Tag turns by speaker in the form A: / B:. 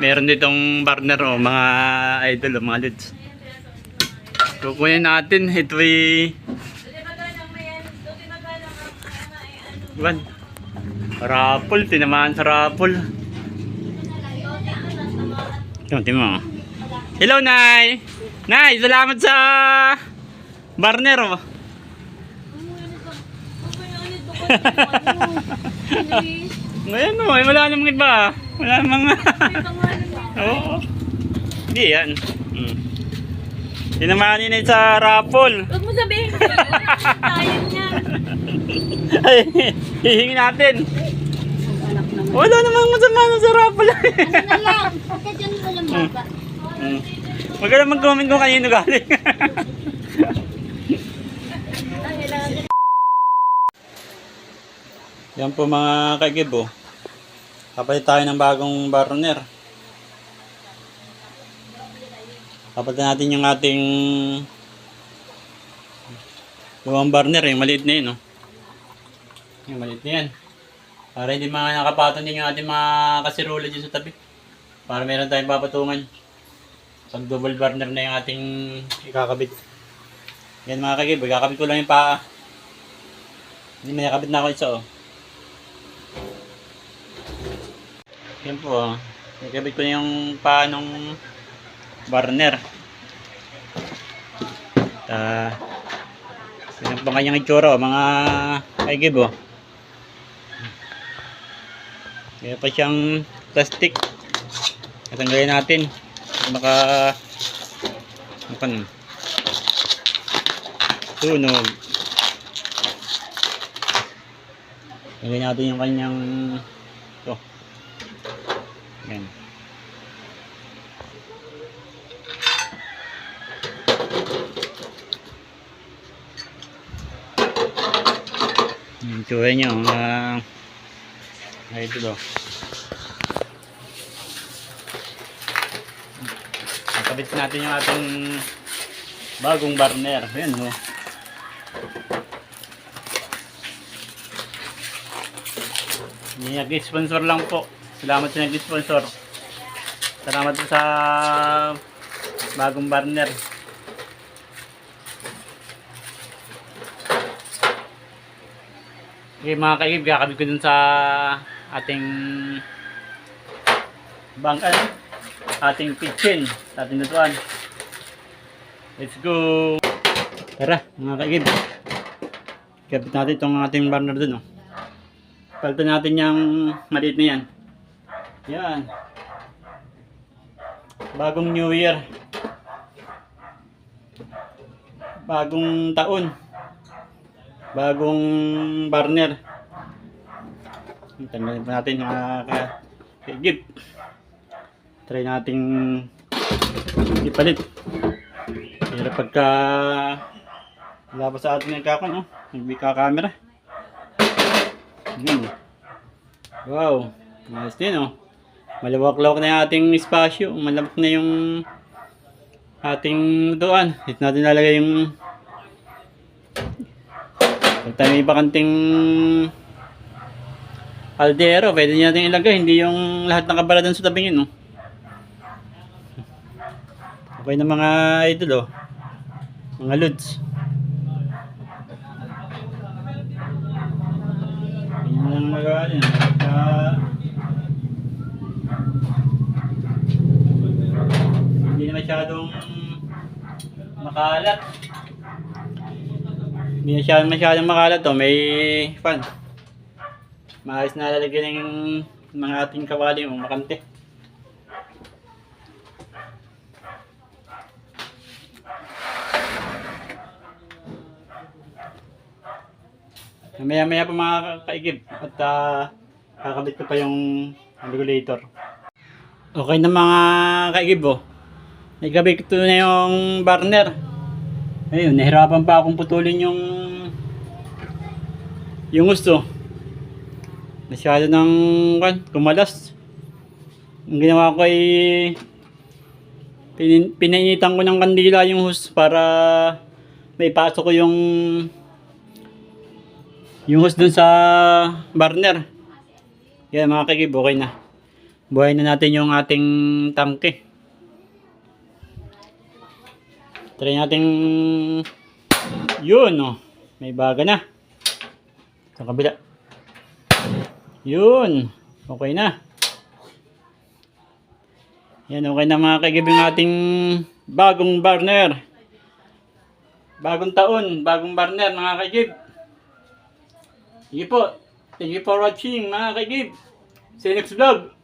A: Meron ditong burner o mga idol o mga lods. Kukunin natin. Ito ay Iwan. Rapol. Tinamaan sa rapol. Tingnan mo. Hello, Nay! Nay, salamat sa burner o. Ngayon o, wala namang iba. Wala namang oo. Hindi yan. Tinamanin na sa rapol.
B: Huwag mo sabihin. Sayang niya.
A: Ay, hihingi natin. Wala namang masama na sa rapol.
B: Ano na lang? Pagka dyan mo lang baba.
A: Huwag ka lang mag-comment kung kanino galing. Yan po mga kaigibo. Kapalit tayo ng bagong burner. Kapalitan natin yung ating lumang burner. Yung maliit na yun. No? Yung maliit na yan. Para hindi mga nakapatong din yung ating mga kasirula dyan sa tabi. Para meron tayong papatungan. Pag double burner na yung ating ikakabit. Yan mga kaigibo. Ikakabit ko lang yung paa. Hindi may nakabit na ako isa oh. Yan po oh. Ikabit ko na yung paa ng burner. Yan po kanyang itsura oh, mga kaigibo. Kaya pa siyang plastic. Tatanggalin natin. Maka tunog. Lagyan natin yung kanyang ito. Yan. Yung tsura niya ito daw. Nakabit natin yung ating bagong burner. Ayan o. Nag-sponsor lang po. Salamat sa nag-sponsor. Salamat po sa bagong burner. Okay mga kaib, kakabit ko dun sa ating ating kitchen, sa ating lutuan. Let's go! Tara mga kaib, kabit natin itong ating burner dun oh. Palitan natin yung maliit na yan. Yan. Bagong New Year. Bagong taon. Bagong burner. Tanggalin pa natin yung kagib. Try nating ipalit. Pero pagka wala pa sa ating nagkakon, oh. Nagbika camera. Wow. Nice din, oh. Malawak-lawak na yung ating espasyo. Malawak na yung ating lutuan. Dito natin lalagay yung kung tayo may bakanting aldero, pwede natin ilagay. Hindi yung lahat nakabaladan sa tabing yun, no? Okay na mga idol, oh. Mga lods. Yan lang magawa niya. Hindi na masyadong makalat. Hindi na masyadong makalat to, may fan. Maayos na lalagyan ng mga ating kawali o makante. Maya-maya pa mga kaigib at kakabit ko pa yung regulator. Okay na mga kaigib oh. Nagkabit ko na yung burner. Ayun, nahirapan pa akong putulin yung gusto. Masyado ng kumalas. Ang ginawa ko ay pinainitan ko ng kandila yung hose para maipasok ko yung hose dun sa burner. Yan mga kagib, okay na. Buhayin na natin yung ating tangke. Try natin yun, oh. May baga na. Sa kabila. Yun. Okay na. Yan, okay na mga kaigib yung ating bagong burner. Bagong taon, bagong burner mga kaigib. Sige po. Thank you for watching mga kaigib. See you next vlog.